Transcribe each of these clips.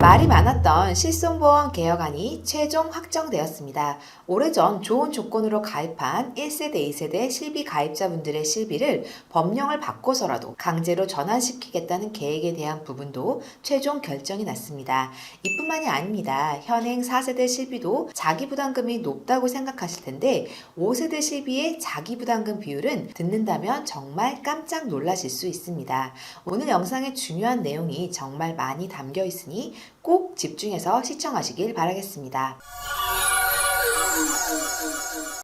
말이 많았던 실손보험 개혁안이 최종 확정되었습니다. 오래전 좋은 조건으로 가입한 1세대, 2세대 실비 가입자분들의 실비를 법령을 바꿔서라도 강제로 전환시키겠다는 계획에 대한 부분도 최종 결정이 났습니다. 이뿐만이 아닙니다. 현행 4세대 실비도 자기부담금이 높다고 생각하실 텐데 5세대 실비의 자기부담금 비율은 듣는다면 정말 깜짝 놀라실 수 있습니다. 오늘 영상에 중요한 내용이 정말 많이 담겨 있으니 꼭 집중해서 시청하시길 바라겠습니다.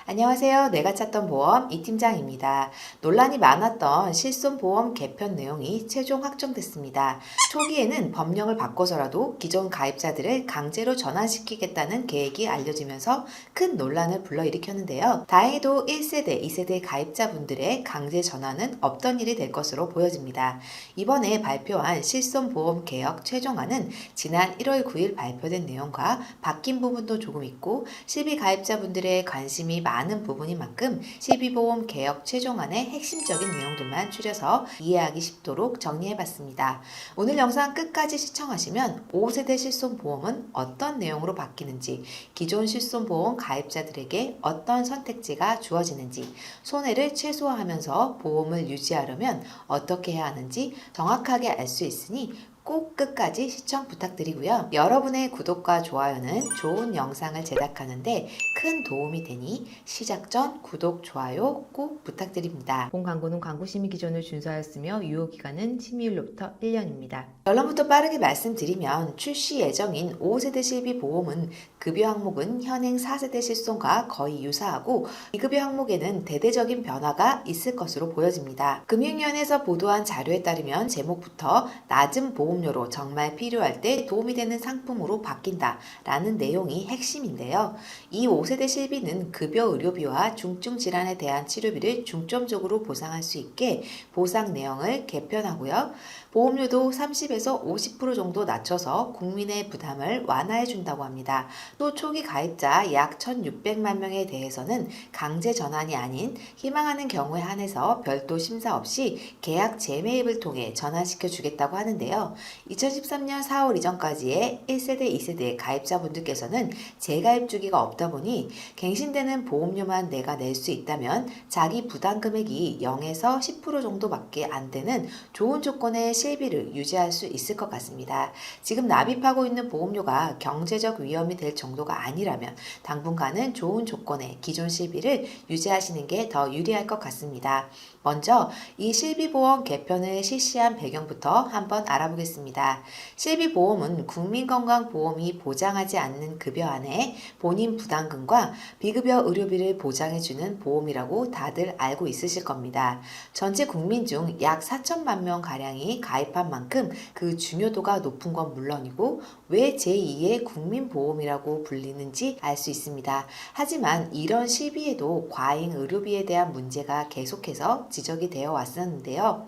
안녕하세요. 내가 찾던 보험 이 팀장입니다. 논란이 많았던 실손보험 개편 내용이 최종 확정됐습니다. 초기에는 법령을 바꿔서라도 기존 가입자들을 강제로 전환시키겠다는 계획이 알려지면서 큰 논란을 불러일으켰는데요. 다행히도 1세대, 2세대 가입자분들의 강제 전환은 없던 일이 될 것으로 보여집니다. 이번에 발표한 실손보험 개혁 최종안은 지난 1월 9일 발표된 내용과 바뀐 부분도 조금 있고 실비 가입자분들의 관심이 많은 부분인 만큼 실비보험 개혁 최종안의 핵심적인 내용들만 추려서 이해하기 쉽도록 정리해봤습니다. 오늘 영상 끝까지 시청하시면 5세대 실손보험은 어떤 내용으로 바뀌는지, 기존 실손보험 가입자들에게 어떤 선택지가 주어지는지, 손해를 최소화하면서 보험을 유지하려면 어떻게 해야 하는지 정확하게 알 수 있으니 꼭 끝까지 시청 부탁드리고요. 여러분의 구독과 좋아요는 좋은 영상을 제작하는데 큰 도움이 되니 시작 전 구독, 좋아요 꼭 부탁드립니다. 본 광고는 광고 심의 기준을 준수하였으며 유효 기간은 심의일로부터 1년입니다. 결론부터 빠르게 말씀드리면 출시 예정인 5세대 실비 보험은 급여 항목은 현행 4세대 실손과 거의 유사하고 비급여 항목에는 대대적인 변화가 있을 것으로 보여집니다. 금융위원회에서 보도한 자료에 따르면 제목부터 낮은 보험료로 정말 필요할 때 도움이 되는 상품으로 바뀐다라는 내용이 핵심인데요. 이 5세대 실비는 급여 의료비와 중증 질환에 대한 치료비를 중점적으로 보상할 수 있게 보상 내용을 개편하고요. 보험료도 30에서 50% 정도 낮춰서 국민의 부담을 완화해 준다고 합니다. 또 초기 가입자 약 1,600만 명에 대해서는 강제 전환이 아닌 희망하는 경우에 한해서 별도 심사 없이 계약 재매입을 통해 전환시켜 주겠다고 하는데요. 2013년 4월 이전까지의 1세대, 2세대 가입자분들께서는 재가입 주기가 없다 보니 갱신되는 보험료만 내가 낼 수 있다면 자기 부담 금액이 0에서 10% 정도밖에 안 되는 좋은 조건의 실비를 유지할 수 있을 것 같습니다. 지금 납입하고 있는 보험료가 경제적 위험이 될 정도가 아니라면 당분간은 좋은 조건의 기존 실비를 유지하시는 게 더 유리할 것 같습니다. 먼저 이 실비보험 개편을 실시한 배경부터 한번 알아보겠습니다. 실비보험은 국민건강보험이 보장하지 않는 급여 안에 본인 부담금과 비급여 의료비를 보장해주는 보험이라고 다들 알고 있으실 겁니다. 전체 국민 중 약 4천만 명 가량이 가입한 만큼 그 중요도가 높은 건 물론이고 왜 제2의 국민보험이라고 불리는지 알 수 있습니다. 하지만 이런 실비에도 과잉 의료비에 대한 문제가 계속해서 지적이 되어 왔었는데요.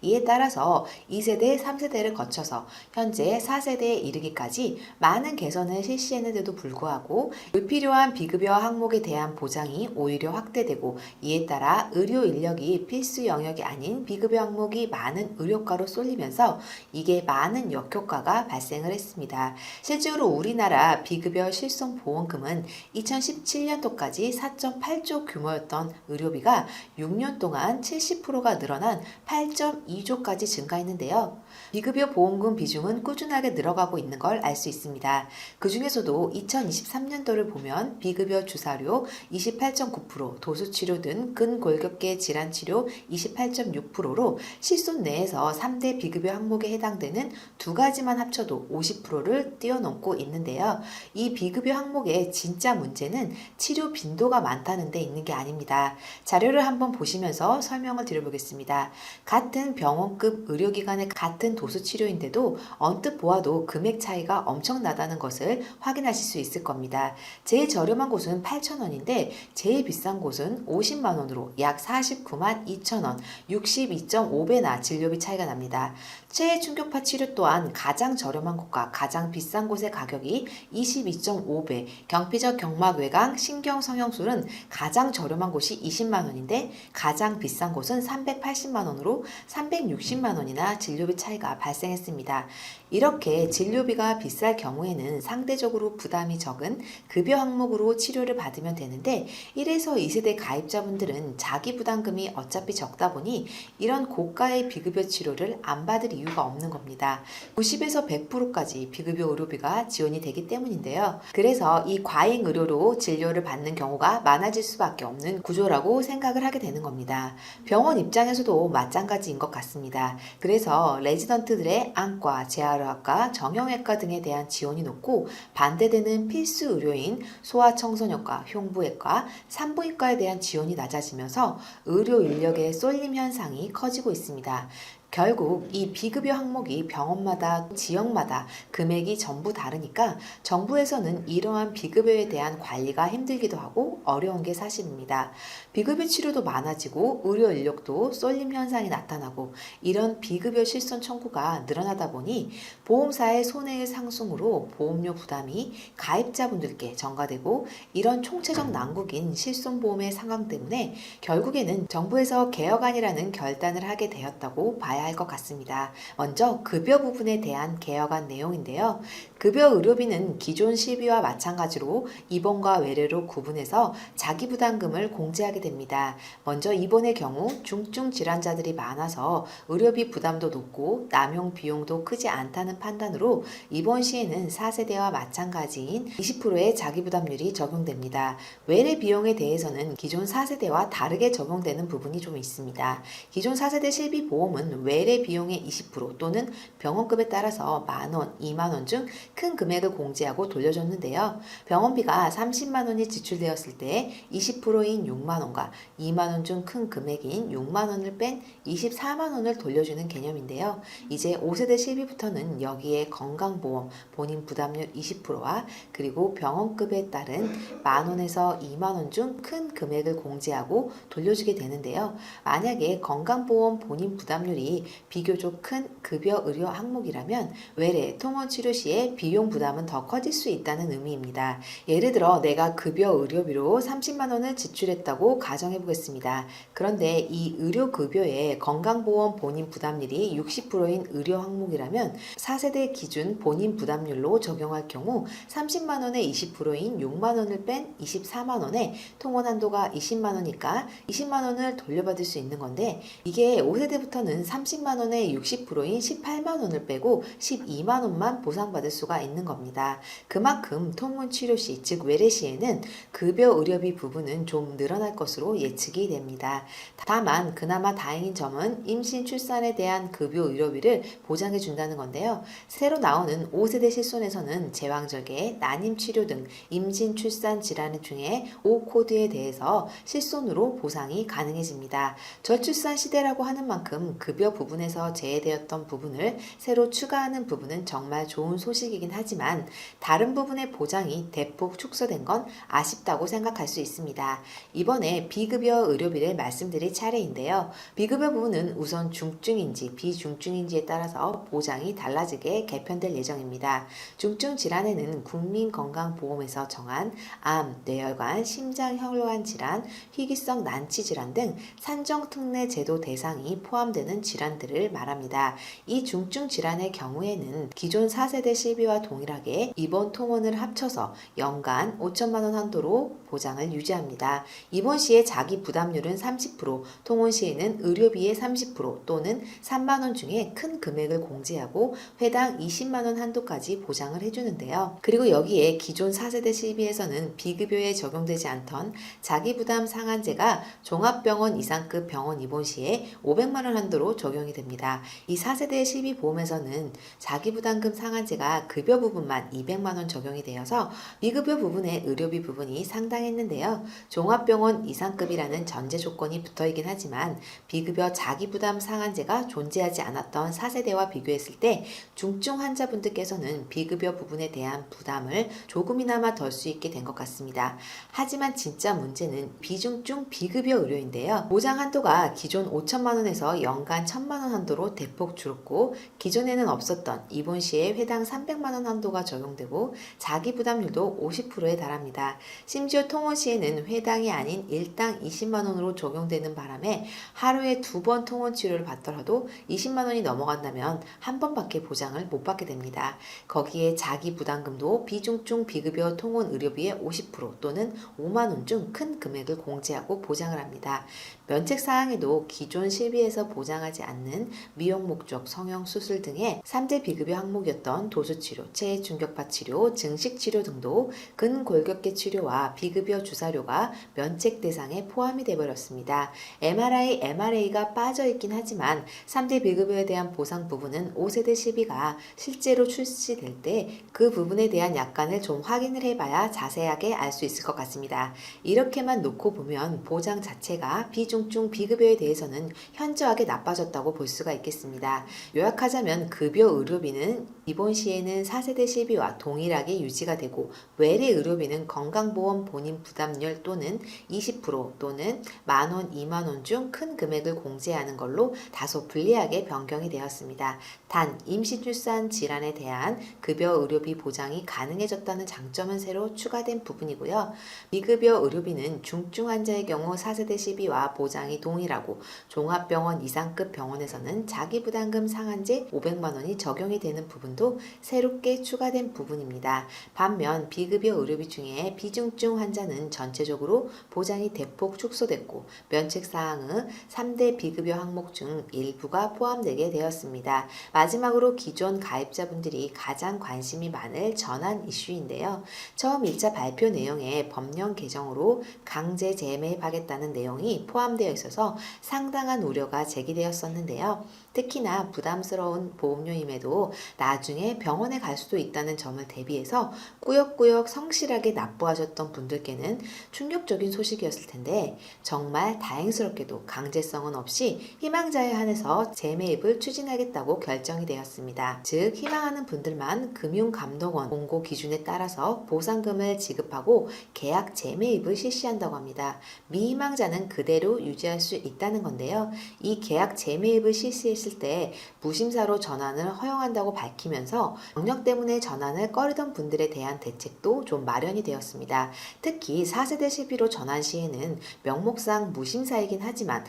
이에 따라서 2세대, 3세대를 거쳐서 현재 4세대에 이르기까지 많은 개선을 실시했는데도 불구하고 불필요한 비급여 항목에 대한 보장이 오히려 확대되고 이에 따라 의료 인력이 필수 영역이 아닌 비급여 항목이 많은 의료과로 쏠리면서 이게 많은 역효과가 발생을 했습니다. 실제로 우리나라 비급여 실손보험금은 2017년도까지 4.8조 규모였던 의료비가 6년 동안 70%가 늘어난 8.2조까지 증가했는데요. 비급여 보험금 비중은 꾸준하게 늘어가고 있는 걸 알 수 있습니다. 그 중에서도 2023년도를 보면 비급여 주사료 28.9%, 도수치료 등 근골격계 질환치료 28.6%로 실손 내에서 3대 비급여 항목에 해당되는 두 가지만 합쳐도 50%를 뛰어넘고 있는데요. 이 비급여 항목의 진짜 문제는 치료 빈도가 많다는 데 있는 게 아닙니다. 자료를 한번 보시면서 설명을 드려보겠습니다. 같은 병원급 의료기관의 같은 도수 치료인데도 언뜻 보아도 금액 차이가 엄청나다는 것을 확인하실 수 있을 겁니다. 제일 저렴한 곳은 8,000원인데 제일 비싼 곳은 50만 원으로 약 49만 2천 원, 62.5배나 진료비 차이가 납니다. 체해 충격파 치료 또한 가장 저렴한 곳과 가장 비싼 곳의 가격이 22.5배, 경피적 경막 외강 신경 성형술은 가장 저렴한 곳이 20만 원인데 가장 비싼 곳은 380만 원으로 360만 원이나 진료비 차이가 발생했습니다. 이렇게 진료비가 비쌀 경우에는 상대적으로 부담이 적은 급여 항목으로 치료를 받으면 되는데 1에서 2세대 가입자분들은 자기 부담금이 어차피 적다 보니 이런 고가의 비급여 치료를 안 받을 이유가 없는 겁니다. 90에서 100%까지 비급여 의료비가 지원이 되기 때문인데요. 그래서 이 과잉 의료로 진료를 받는 경우가 많아질 수밖에 없는 구조라고 생각을 하게 되는 겁니다. 병원 입장에서도 마찬가지인 것 같습니다. 그래서 레지던트들의 안과, 재활의학과, 정형외과 등에 대한 지원이 높고 반대되는 필수 의료인 소아청소년과, 흉부외과, 산부인과에 대한 지원이 낮아지면서 의료 인력의 쏠림 현상이 커지고 있습니다. 결국 이 비급여 항목이 병원마다 지역마다 금액이 전부 다르니까 정부에서는 이러한 비급여에 대한 관리가 힘들기도 하고 어려운 게 사실입니다. 비급여 치료도 많아지고 의료 인력도 쏠림 현상이 나타나고 이런 비급여 실손 청구가 늘어나다 보니 보험사의 손해의 상승으로 보험료 부담이 가입자분들께 전가되고 이런 총체적 난국인 실손보험의 상황 때문에 결국에는 정부에서 개혁안이라는 결단을 하게 되었다고 봐야 할 것 같습니다. 먼저 급여 부분에 대한 개혁안 내용인데요. 급여 의료비는 기존 실비와 마찬가지로 입원과 외래로 구분해서 자기 부담금을 공제하게 됩니다. 먼저 입원의 경우 중증 질환자들이 많아서 의료비 부담도 높고 남용 비용도 크지 않다는 판단으로 입원 시에는 4세대와 마찬가지인 20%의 자기 부담률이 적용됩니다. 외래 비용에 대해서는 기존 4세대와 다르게 적용되는 부분이 좀 있습니다. 기존 4세대 실비 보험은 외래 비용의 20% 또는 병원급에 따라서 만원, 2만원 중 큰 금액을 공제하고 돌려줬는데요. 병원비가 30만원이 지출되었을 때 20%인 6만원과 2만원 중 큰 금액인 6만원을 뺀 24만원을 돌려주는 개념인데요. 이제 5세대 실비부터는 여기에 건강보험, 본인 부담률 20%와 그리고 병원급에 따른 만원에서 2만원 중 큰 금액을 공제하고 돌려주게 되는데요. 만약에 건강보험 본인 부담률이 비교적 큰 급여 의료 항목이라면 외래 통원 치료 시에 비용 부담은 더 커질 수 있다는 의미입니다. 예를 들어 내가 급여 의료비로 30만 원을 지출했다고 가정해 보겠습니다. 그런데 이 의료급여에 건강보험 본인 부담률이 60%인 의료 항목이라면 4세대 기준 본인 부담률로 적용할 경우 30만 원의 20%인 6만 원을 뺀 24만 원에 통원 한도가 20만 원이니까 20만 원을 돌려받을 수 있는 건데 이게 5세대부터는 30만 원의 60%인 18만 원을 빼고 12만 원만 보상받을 수가 있는 겁니다. 그만큼 통원 치료 시, 즉 외래 시에는 급여 의료비 부분은 좀 늘어날 것으로 예측이 됩니다. 다만 그나마 다행인 점은 임신 출산에 대한 급여 의료비를 보장해 준다는 건데요. 새로 나오는 5세대 실손에서는 제왕절개, 난임 치료 등 임신 출산 질환 중에 5코드에 대해서 실손으로 보상이 가능해집니다. 저출산 시대라고 하는 만큼 급여 부분에서 제외되었던 부분을 새로 추가하는 부분은 정말 좋은 소식이긴 하지만 다른 부분의 보장이 대폭 축소된 건 아쉽다고 생각할 수 있습니다. 이번에 비급여 의료비를 말씀드릴 차례인데요. 비급여 부분은 우선 중증인지 비중증인지에 따라서 보장이 달라지게 개편될 예정입니다. 중증 질환에는 국민건강보험에서 정한 암, 뇌혈관, 심장, 혈관 질환, 희귀성 난치 질환 등 산정특례 제도 대상이 포함되는 질환들을 말합니다. 이 중증 질환의 경우에는 기존 4세대 실비와 동일하게 입원 통원을 합쳐서 연간 5천만 원 한도로 보장을 유지합니다. 입원 시에 자기 부담률은 30%, 통원 시에는 의료비의 30% 또는 3만 원 중에 큰 금액을 공제하고 회당 20만 원 한도까지 보장을 해주는데요. 그리고 여기에 기존 4세대 실비에서는 비급여에 적용되지 않던 자기 부담 상한제가 종합병원 이상급 병원 입원 시에 500만 원 한도로 적용이 됩니다. 이 4세대 실비보험에서는 자기부담금 상한제가 급여 부분만 200만 원 적용이 되어서 비급여 부분의 의료비 부분이 상당했는데요. 종합병원 이상급이라는 전제 조건이 붙어있긴 하지만 비급여 자기부담 상한제가 존재하지 않았던 4세대와 비교했을 때 중증 환자분들께서는 비급여 부분에 대한 부담을 조금이나마 덜 수 있게 된 것 같습니다. 하지만 진짜 문제는 비중증 비급여 의료인데요. 보장 한도가 기존 5천만 원에서 연간 1,000만 1000만 원 한도로 대폭 줄었고 기존에는 없었던 입원 시에 회당 300만 원 한도가 적용되고 자기 부담률도 50%에 달합니다. 심지어 통원 시에는 회당이 아닌 일당 20만 원으로 적용되는 바람에 하루에 2번 통원 치료를 받더라도 20만 원이 넘어간다면 한 번밖에 보장을 못 받게 됩니다. 거기에 자기 부담금도 비중증 비급여 통원 의료비의 50% 또는 5만 원 중 큰 금액을 공제하고 보장을 합니다. 면책 사항에도 기존 실비에서 보장하지 않는 미용 목적 성형 수술 등의 3대 비급여 항목이었던 도수치료, 체해 충격파 치료, 증식 치료 등도 근골격계 치료와 비급여 주사료가 면책 대상에 포함이 되어버렸습니다. MRI, MRA가 빠져있긴 하지만 3대 비급여에 대한 보상 부분은 5세대 실비가 실제로 출시될 때 그 부분에 대한 약관을 좀 확인을 해봐야 자세하게 알 수 있을 것 같습니다. 이렇게만 놓고 보면 보장 자체가 비중증 비급여에 대해서는 현저하게 나빠졌다고 볼 수가 있겠습니다. 요약하자면 급여 의료비는 입원 시에는 4세대 실비와 동일하게 유지가 되고 외래 의료비는 건강보험 본인 부담률 또는 20% 또는 만원, 2만원 중 큰 금액을 공제하는 걸로 다소 불리하게 변경이 되었습니다. 단 임신출산 질환에 대한 급여 의료비 보장이 가능해졌다는 장점은 새로 추가된 부분이고요. 비급여 의료비는 중증 환자의 경우 4세대 실비와 보장이 동일하고 종합병원 이상급 병원에서는 자기부담금 상한제 500만 원이 적용이 되는 부분도 새롭게 추가된 부분입니다. 반면 비급여 의료비 중에 비중증 환자는 전체적으로 보장이 대폭 축소됐고 면책사항의 3대 비급여 항목 중 일부가 포함되게 되었습니다. 마지막으로 기존 가입자분들이 가장 관심이 많을 전환 이슈인데요. 처음 1차 발표 내용에 법령 개정으로 강제 재매입하겠다는 내용이 포함되어 있어서 상당한 우려가 제기되었었는데요. 특히나 부담스러운 보험료임에도 나중에 병원에 갈 수도 있다는 점을 대비해서 꾸역꾸역 성실하게 납부하셨던 분들께는 충격적인 소식이었을 텐데 정말 다행스럽게도 강제성은 없이 희망자에 한해서 재매입을 추진하겠다고 결정이 되었습니다. 즉 희망하는 분들만 금융감독원 공고 기준에 따라서 보상금을 지급하고 계약 재매입을 실시한다고 합니다. 미희망자는 그대로 유지할 수 있다는 건데요. 이 계약 재매입을 실시했을 때 무심사로 전환을 허용한다고 밝히면서 병력 때문에 전환을 꺼리던 분들에 대한 대책도 좀 마련이 되었습니다. 특히 4세대 실비로 전환 시에는 명목상 무심사이긴 하지만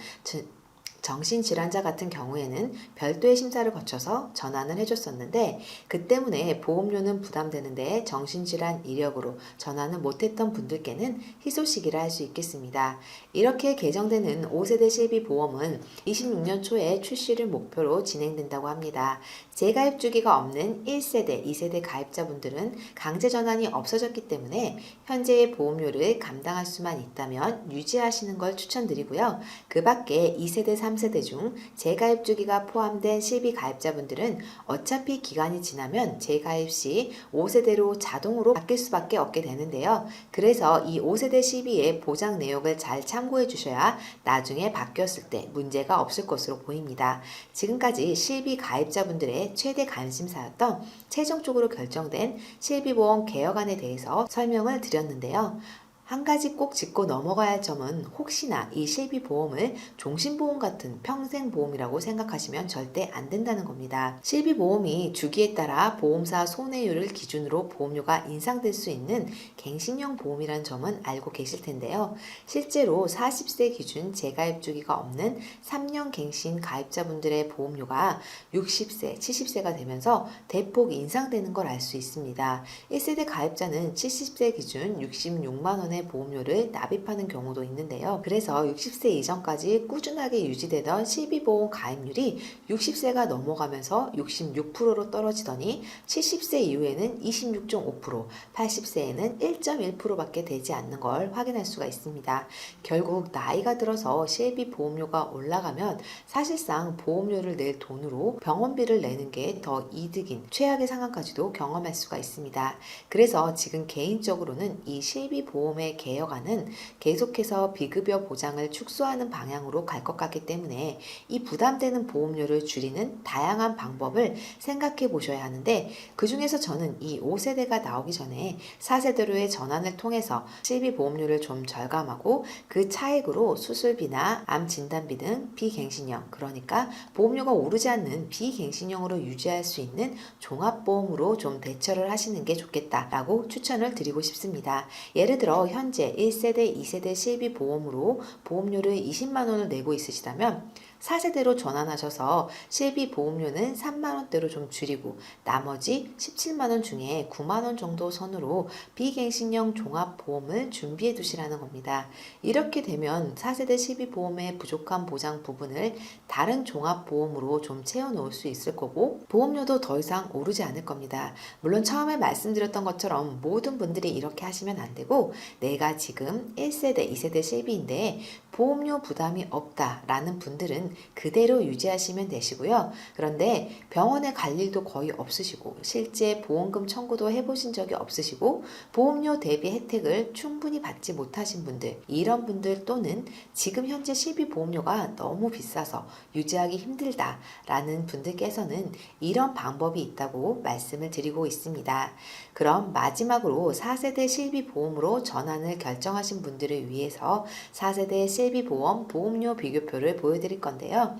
정신질환자 같은 경우에는 별도의 심사를 거쳐서 전환을 해줬었는데 그 때문에 보험료는 부담되는데 정신질환 이력으로 전환을 못했던 분들께는 희소식이라 할 수 있겠습니다. 이렇게 개정되는 5세대 실비 보험은 26년 초에 출시를 목표로 진행된다고 합니다. 재가입 주기가 없는 1세대, 2세대 가입자분들은 강제 전환이 없어졌기 때문에 현재의 보험료를 감당할 수만 있다면 유지하시는 걸 추천드리고요. 그 밖에 2세대, 3세대 중 재가입 주기가 포함된 실비 가입자분들은 어차피 기간이 지나면 재가입 시 5세대로 자동으로 바뀔 수밖에 없게 되는데요. 그래서 이 5세대 실비의 보장 내역을 잘 참고해 주셔야 나중에 바뀌었을 때 문제가 없을 것으로 보입니다. 지금까지 실비 가입자분들의 최대 관심사였던 최종적으로 결정된 실비보험 개혁안에 대해서 설명을 드렸는데요. 한 가지 꼭 짚고 넘어가야 할 점은 혹시나 이 실비보험을 종신보험 같은 평생보험이라고 생각하시면 절대 안 된다는 겁니다. 실비보험이 주기에 따라 보험사 손해율을 기준으로 보험료가 인상될 수 있는 갱신형 보험이라는 점은 알고 계실 텐데요. 실제로 40세 기준 재가입 주기가 없는 3년 갱신 가입자분들의 보험료가 60세, 70세가 되면서 대폭 인상되는 걸 알 수 있습니다. 1세대 가입자는 70세 기준 66만 원의 보험료를 납입하는 경우도 있는데요. 그래서 60세 이전까지 꾸준하게 유지되던 실비보험 가입률이 60세가 넘어가면서 66%로 떨어지더니 70세 이후에는 26.5%, 80세에는 1.1%밖에 되지 않는 걸 확인할 수가 있습니다. 결국 나이가 들어서 실비보험료가 올라가면 사실상 보험료를 낼 돈으로 병원비를 내는 게 더 이득인 최악의 상황까지도 경험할 수가 있습니다. 그래서 지금 개인적으로는 이 실비보험에 보험의 개혁안은 계속해서 비급여 보장을 축소하는 방향으로 갈 것 같기 때문에 이 부담되는 보험료를 줄이는 다양한 방법을 생각해 보셔야 하는데, 그 중에서 저는 이 5세대가 나오기 전에 4세대로의 전환을 통해서 실비 보험료를 좀 절감하고 그 차액으로 수술비나 암 진단비 등 비갱신형, 그러니까 보험료가 오르지 않는 비갱신형으로 유지할 수 있는 종합보험으로 좀 대처를 하시는 게 좋겠다라고 추천을 드리고 싶습니다. 예를 들어 현재 1세대, 2세대 실비 보험으로 보험료를 20만 원을 내고 있으시다면 4세대로 전환하셔서 실비 보험료는 3만 원대로 좀 줄이고 나머지 17만 원 중에 9만 원 정도 선으로 비갱신형 종합보험을 준비해 두시라는 겁니다. 이렇게 되면 4세대 실비 보험의 부족한 보장 부분을 다른 종합보험으로 좀 채워 놓을 수 있을 거고, 보험료도 더 이상 오르지 않을 겁니다. 물론 처음에 말씀드렸던 것처럼 모든 분들이 이렇게 하시면 안 되고, 내가 지금 1세대, 2세대 실비인데 보험료 부담이 없다라는 분들은 그대로 유지하시면 되시고요. 그런데 병원에 갈 일도 거의 없으시고 실제 보험금 청구도 해보신 적이 없으시고 보험료 대비 혜택을 충분히 받지 못하신 분들, 이런 분들 또는 지금 현재 실비 보험료가 너무 비싸서 유지하기 힘들다라는 분들께서는 이런 방법이 있다고 말씀을 드리고 있습니다. 그럼 마지막으로 4세대 실비 보험으로 전환을 결정하신 분들을 위해서 4세대 실비 보험 보험료 비교표를 보여드릴 건데요.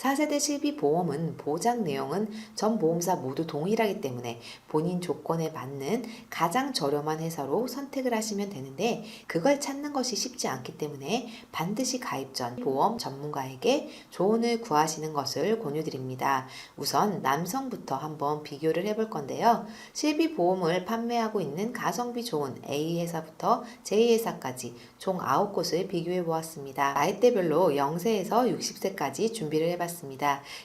4세대 실비 보험은 보장 내용은 전 보험사 모두 동일하기 때문에 본인 조건에 맞는 가장 저렴한 회사로 선택을 하시면 되는데, 그걸 찾는 것이 쉽지 않기 때문에 반드시 가입 전 보험 전문가에게 조언을 구하시는 것을 권유드립니다. 우선 남성부터 한번 비교를 해볼 건데요. 실비 보험을 판매하고 있는 가성비 좋은 A 회사부터 J 회사까지 총 9곳을 비교해 보았습니다. 나이대별로 0세에서 60세까지 준비를 해봤습니다.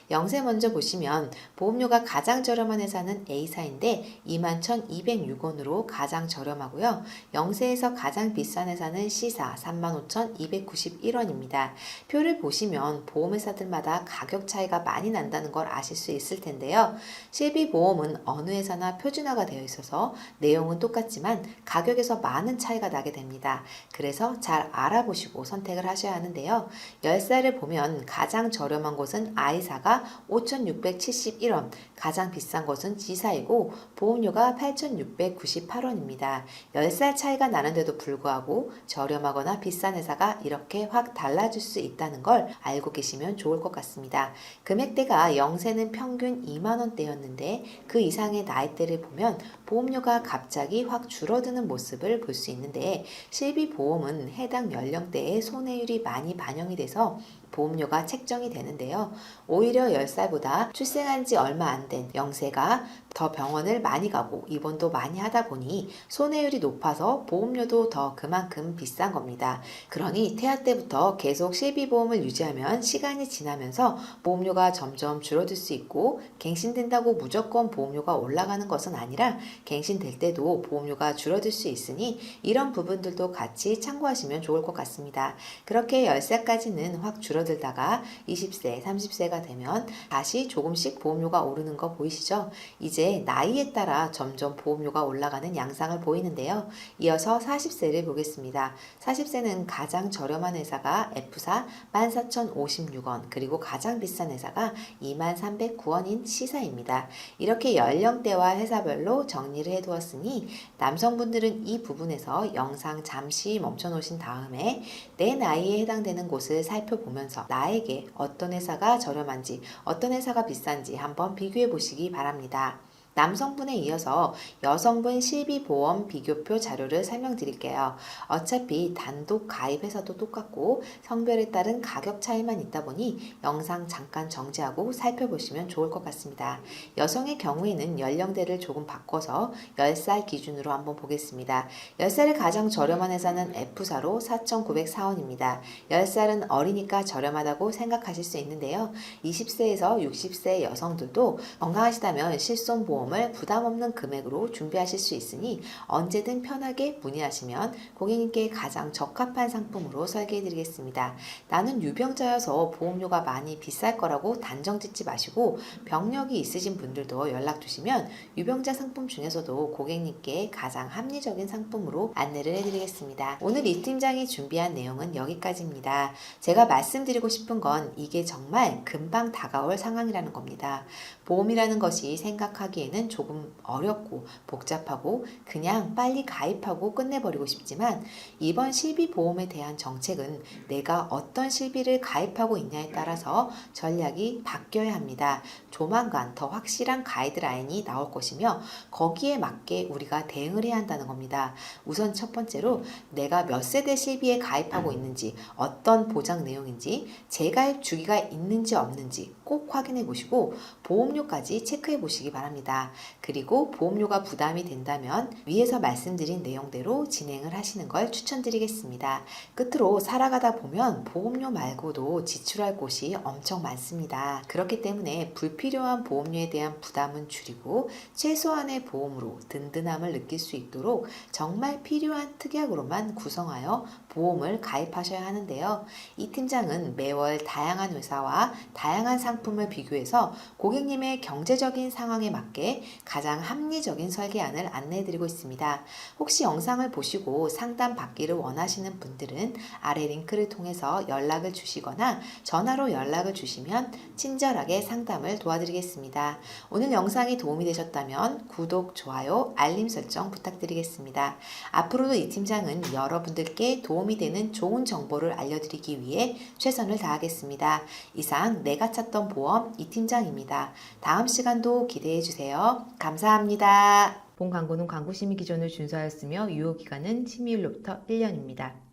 0세 먼저 보시면 보험료가 가장 저렴한 회사는 A사인데 21,206원으로 가장 저렴하고요. 0세에서 가장 비싼 회사는 C사 35,291원입니다. 표를 보시면 보험회사들마다 가격 차이가 많이 난다는 걸 아실 수 있을 텐데요. 실비보험은 어느 회사나 표준화가 되어 있어서 내용은 똑같지만 가격에서 많은 차이가 나게 됩니다. 그래서 잘 알아보시고 선택을 하셔야 하는데요. 10살을 보면 가장 저렴한 곳은 I사가 5,671원, 가장 비싼 것은 G사이고 보험료가 8,698원입니다. 10살 차이가 나는데도 불구하고 저렴하거나 비싼 회사가 이렇게 확 달라질 수 있다는 걸 알고 계시면 좋을 것 같습니다. 금액대가 0세는 평균 2만원대였는데 그 이상의 나이대를 보면 보험료가 갑자기 확 줄어드는 모습을 볼 수 있는데, 실비보험은 해당 연령대의 손해율이 많이 반영이 돼서 보험료가 책정이 되는데요. 오히려 10살보다 출생한 지 얼마 안 된 0세가 더 병원을 많이 가고 입원도 많이 하다 보니 손해율이 높아서 보험료도 더 그만큼 비싼 겁니다. 그러니 태아 때부터 계속 실비보험을 유지하면 시간이 지나면서 보험료가 점점 줄어들 수 있고, 갱신된다고 무조건 보험료가 올라가는 것은 아니라 갱신될 때도 보험료가 줄어들 수 있으니 이런 부분들도 같이 참고하시면 좋을 것 같습니다. 그렇게 10살까지는 확 줄어들다가 20세, 30세가 되면 다시 조금씩 보험료가 오르는 거 보이시죠? 이제 나이에 따라 점점 보험료가 올라가는 양상을 보이는데요. 이어서 40세를 보겠습니다. 40세는 가장 저렴한 회사가 F사 14,056원, 그리고 가장 비싼 회사가 23,309원인 C사입니다. 이렇게 연령대와 회사별로 정리를 해두었으니 남성분들은 이 부분에서 영상 잠시 멈춰 놓으신 다음에 내 나이에 해당되는 곳을 살펴보면서 나에게 어떤 회사가 저렴한지 어떤 회사가 비싼지 한번 비교해 보시기 바랍니다. 남성분에 이어서 여성분 실비보험 비교표 자료를 설명드릴게요. 어차피 단독 가입해서도 똑같고 성별에 따른 가격 차이만 있다 보니 영상 잠깐 정지하고 살펴보시면 좋을 것 같습니다. 여성의 경우에는 연령대를 조금 바꿔서 10살 기준으로 한번 보겠습니다. 10살의 가장 저렴한 회사는 F사로 4,904원입니다. 10살은 어리니까 저렴하다고 생각하실 수 있는데요. 20세에서 60세 여성들도 건강하시다면 실손보험 보험을 부담 없는 금액으로 준비하실 수 있으니 언제든 편하게 문의하시면 고객님께 가장 적합한 상품으로 설계해 드리겠습니다. 나는 유병자여서 보험료가 많이 비쌀 거라고 단정 짓지 마시고 병력이 있으신 분들도 연락 주시면 유병자 상품 중에서도 고객님께 가장 합리적인 상품으로 안내를 해드리겠습니다. 오늘 이 팀장이 준비한 내용은 여기까지입니다. 제가 말씀드리고 싶은 건 이게 정말 금방 다가올 상황이라는 겁니다. 보험이라는 것이 생각하기에는 조금 어렵고 복잡하고 그냥 빨리 가입하고 끝내버리고 싶지만 이번 실비보험에 대한 정책은 내가 어떤 실비를 가입하고 있냐에 따라서 전략이 바뀌어야 합니다. 조만간 더 확실한 가이드라인이 나올 것이며 거기에 맞게 우리가 대응을 해야 한다는 겁니다. 우선 첫 번째로 내가 몇 세대 실비에 가입하고 있는지, 어떤 보장 내용인지, 재가입 주기가 있는지 없는지 꼭 확인해 보시고 보험료까지 체크해 보시기 바랍니다. 그리고 보험료가 부담이 된다면 위에서 말씀드린 내용대로 진행을 하시는 걸 추천드리겠습니다. 끝으로 살아가다 보면 보험료 말고도 지출할 곳이 엄청 많습니다. 그렇기 때문에 불필요한 보험료에 대한 부담은 줄이고 최소한의 보험으로 든든함을 느낄 수 있도록 정말 필요한 특약으로만 구성하여 보험을 가입하셔야 하는데요. 이 팀장은 매월 다양한 회사와 다양한 상품을 비교해서 고객님의 경제적인 상황에 맞게 가장 합리적인 설계안을 안내해드리고 있습니다. 혹시 영상을 보시고 상담 받기를 원하시는 분들은 아래 링크를 통해서 연락을 주시거나 전화로 연락을 주시면 친절하게 상담을 도와드리겠습니다. 오늘 영상이 도움이 되셨다면 구독, 좋아요, 알림 설정 부탁드리겠습니다. 앞으로도 이 팀장은 여러분들께 도움이 되는 좋은 정보를 알려드리기 위해 최선을 다하겠습니다. 이상 내가 찾던 보험 이 팀장입니다. 다음 시간도 기대해 주세요. 감사합니다. 본 광고는 광고 심의 기준을 준수하였으며 유효기간은 심의일로부터 1년입니다.